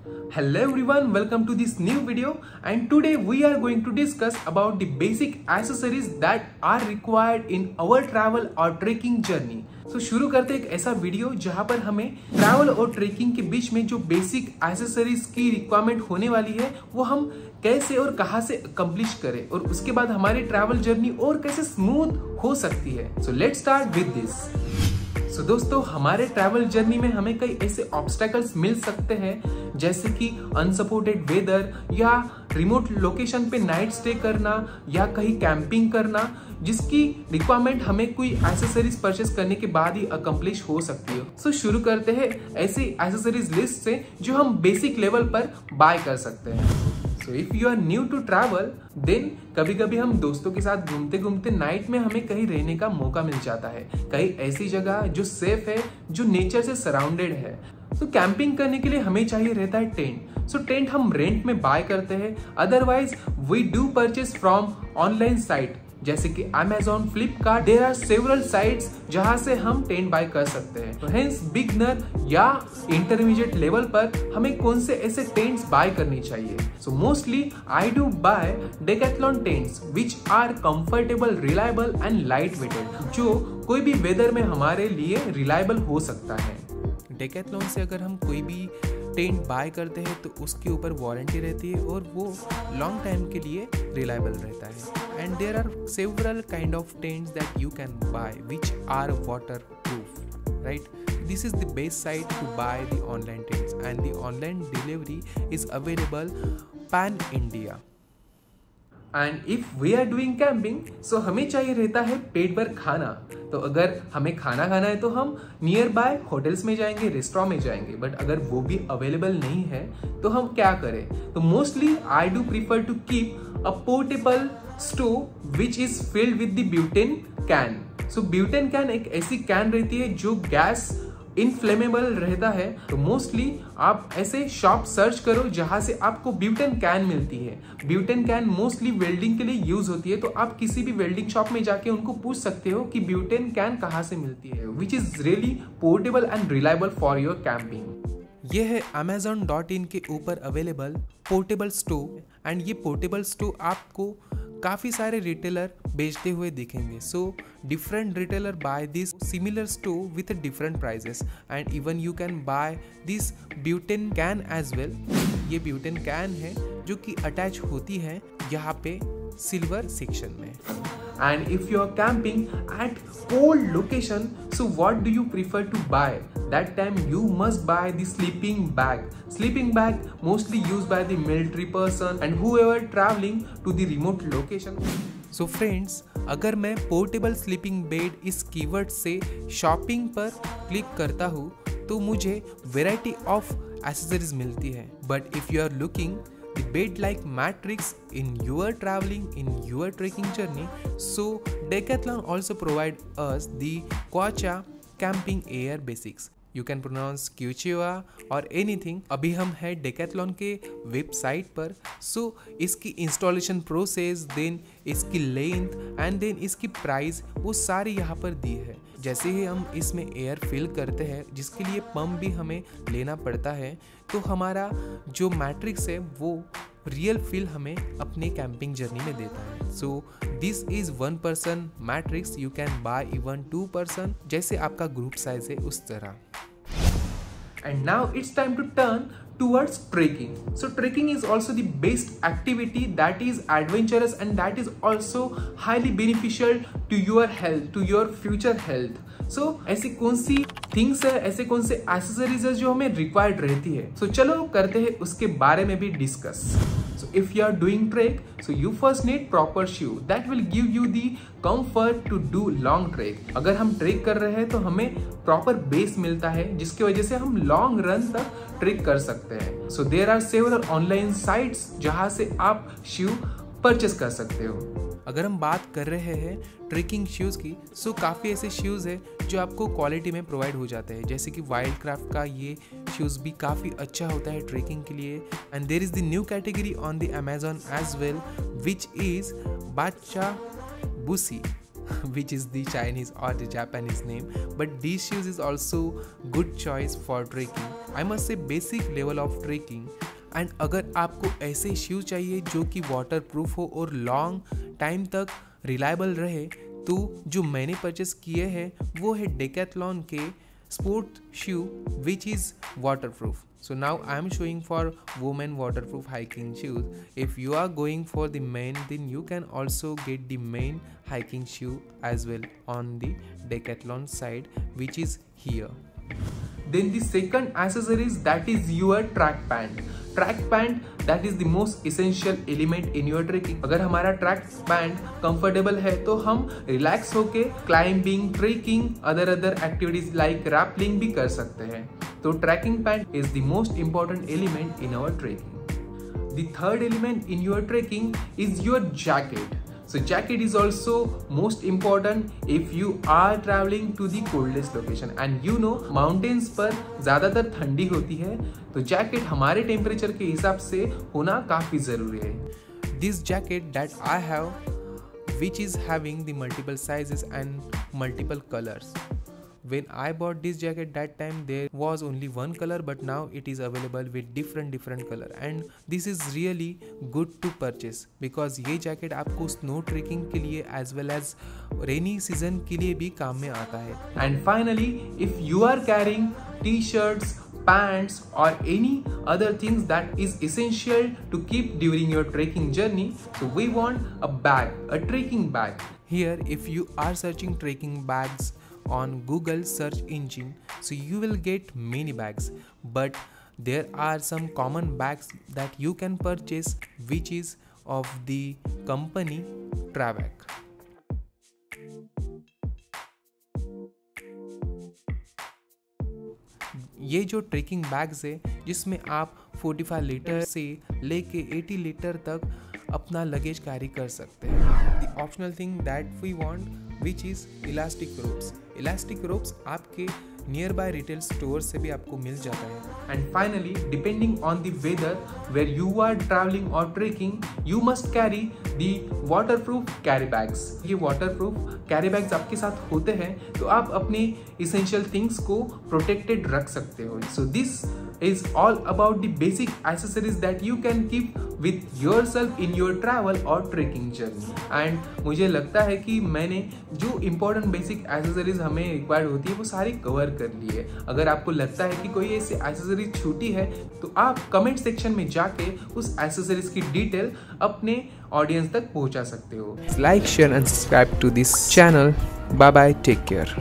Hello everyone, welcome to this new video, and today we are going to discuss about the basic accessories that are required in our travel or trekking journey. So शुरू करते एक ऐसा video जहां पर हमें travel और trekking के बीच में जो बेसिक एक्सेसरीज की रिक्वायरमेंट होने वाली है वो हम कैसे और कहां से अकम्प्लिश करें और उसके बाद हमारी ट्रैवल जर्नी और कैसे स्मूथ हो सकती है। So let's start with this. So दोस्तों, हमारे ट्रैवल जर्नी में हमें कई ऐसे ऑब्स्टेकल्स मिल सकते हैं जैसे कि अनसपोर्टेड वेदर या रिमोट लोकेशन पे नाइट स्टे करना या कहीं कैंपिंग करना, जिसकी रिक्वायरमेंट हमें कोई एक्सेसरीज परचेस करने के बाद ही अकम्प्लिश हो सकती है। सो शुरू करते हैं ऐसी एक्सेसरीज लिस्ट से जो हम बेसिक लेवल पर बाय कर सकते हैं। So if you are new to travel, then कभी कभी हम दोस्तों के साथ घूमते घूमते नाइट में हमें कहीं रहने का मौका मिल जाता है, कहीं ऐसी जगह जो सेफ है, जो नेचर से सराउंडेड है। तो कैंपिंग करने के लिए हमें चाहिए रहता है टेंट। सो टेंट हम रेंट में बाय करते हैं, otherwise we do purchase from online site जैसे कि Amazon, Flipkart। There are several sites जहां से हम टेंट बाय कर सकते हैं। तो हेंस बिगनर या इंटरमीडिएट लेवल पर हमें कौन से ऐसे टेंट्स बाय करनी चाहिए। So mostly I do buy Decathlon tents which are comfortable, reliable and light weighted, जो कोई भी वेदर में हमारे लिए रिलायबल हो सकता है। डेकैथलॉन से अगर हम कोई भी टेंट बाय करते हैं तो उसके ऊपर वारंटी रहती है और वो लॉन्ग टाइम के लिए रिलायबल रहता है। And there are several kind of tents that you can buy which are water proof, right. This is the best site to buy the online tents and the online delivery is available pan India. And if we are doing camping, so हमें चाहिए रहता है पेट भर खाना। तो अगर हमें खाना खाना है तो हम नियर बाय होटल्स में जाएंगे, रेस्टोरेंट में जाएंगे। बट अगर वो भी अवेलेबल नहीं है तो हम क्या करें? तो mostly I do prefer to keep a portable stove which is filled with the butane can. So butane can एक ऐसी कैन रहती है जो गैस इनफ्लेमेबल रहता है। तो मोस्टली आप ऐसे शॉप सर्च करो जहां से आपको ब्यूटेन कैन मिलती है। ब्यूटेन कैन मोस्टली वेल्डिंग के लिए यूज होती है, तो आप किसी भी वेल्डिंग शॉप में जाके उनको पूछ सकते हो कि ब्यूटेन कैन कहां से मिलती है, which is really portable and reliable for your camping. ये है Amazon.in के ऊपर अवेलेबल पोर्टेबल स्टोव। एंड ये पोर्टेबल स्टोव आपको काफ़ी सारे रिटेलर बेचते हुए दिखेंगे। So different retailer buy this similar stove with different prices and even you can buy this butane can as well. ये ब्यूटेन कैन है जो कि अटैच होती है यहाँ पे सिल्वर सेक्शन में। And if you are camping at cold location, so what do you prefer to buy? That time you must buy the sleeping bag. Sleeping bag mostly used by the military person and whoever traveling to the remote location. So friends, अगर मैं portable sleeping bed इस keyword से shopping पर click करता हूँ तो मुझे variety of accessories मिलती है। But if you are looking the bed like matrix in your traveling, in your trekking journey, so Decathlon also provide us the Quacha camping air basics. You can pronounce Quechua or anything. अभी हम है Decathlon के website पर। सो इसकी installation process, then इसकी length and then इसकी price, वो सारी यहाँ पर दी है। जैसे ही हम इसमें एयर फिल करते हैं, जिसके लिए पंप भी हमें लेना पड़ता है, तो हमारा जो मैट्रिक्स है वो रियल फील हमें अपने कैंपिंग जर्नी में देता है। So this is 1 person matrix, you can bye even 2 person, जैसे आपका ग्रुप साइज है उस तरह। And now it's time to turn towards trekking. So trekking is also the best activity that is adventurous and that is also highly beneficial to your health, to your future health. So ऐसी कौन see things है, ऐसे कौन से accessories है जो हमें required रहती है? So चलो करते हैं उसके बारे में भी discuss. So if you are doing trek, so you first need proper shoe that will give you the comfort to do long trek. अगर हम ट्रेक कर रहे हैं तो हमें प्रॉपर बेस मिलता है जिसकी वजह से हम लॉन्ग रन तक ट्रेक कर सकते हैं। So there are several online sites जहां से आप शू परचेस कर सकते हो। अगर हम बात कर रहे हैं ट्रेकिंग शूज़ की, सो काफ़ी ऐसे शूज़ है जो आपको क्वालिटी में प्रोवाइड हो जाते हैं, जैसे कि वाइल्ड क्राफ्ट का ये शूज़ भी काफ़ी अच्छा होता है ट्रेकिंग के लिए। And there is the new category on the Amazon as well which is बाचा बुसी, which is the Chinese or the Japanese name, but these shoes is also good choice for trekking I must say basic level of trekking. And अगर आपको ऐसे shoes चाहिए जो कि water proof हो और लॉन्ग टाइम तक रिलायबल रहे, तो जो मैंने परचेस किए हैं वो है डेकैथलॉन के sport shoe which is water proof. So now I am showing for women waterproof hiking shoes. If you are going for the men, then you can also get the men hiking shoe as well on the Decathlon side, which is here. Then the second accessories, that is your track pant. Track pant, that is the most essential element in your trekking. अगर हमारा track pant comfortable है तो हम relax होके climbing, trekking, other activities like rappelling भी कर सकते हैं. तो tracking pant is the most important element in our trekking. The third element in your trekking is your jacket. So jacket is also most important if you are traveling to the coldest location, and you know mountains पर ज़्यादातर ठंडी होती है, तो jacket हमारे temperature के हिसाब से होना काफ़ी ज़रूरी है. This jacket that I have, which is having the multiple sizes and multiple colors. When I bought this jacket, that time there was only one color, but now it is available with different color, and this is really good to purchase because ये jacket आपको snow trekking के लिए as well as rainy season के लिए भी काम में आता है. And finally, if you are carrying t-shirts, pants or any other things that is essential to keep during your trekking journey, so we want a bag, a trekking bag. Here, if you are searching trekking bags on Google search engine, so you will get many bags, but there are some common bags that you can purchase, which is of the company Travac. ये जो trekking bags है जिसमें आप 45 litre से लेके 80 litre तक अपना luggage carry कर सकते हैं. The optional thing that we want which is elastic ropes. Elastic ropes आपके नियर बाय रिटेल स्टोर से भी आपको मिल जाता है. And finally, depending on the weather where you are traveling or trekking, you must carry the waterproof carry bags. ये waterproof carry bags आपके साथ होते हैं तो आप अपने essential things को protected रख सकते हो. So this is all about the basic accessories that you can keep with yourself in your travel or trekking journey. And मुझे लगता है कि मैंने जो important basic accessories हमें required होती है वो सारी cover कर ली है. अगर आपको लगता है कि कोई ऐसे एक्सेसरी छूटी है तो आप कमेंट सेक्शन में जाके उस एक्सेसरीज की डिटेल अपने ऑडियंस तक पहुंचा सकते हो. Like, share and subscribe to this channel. Bye bye, take care.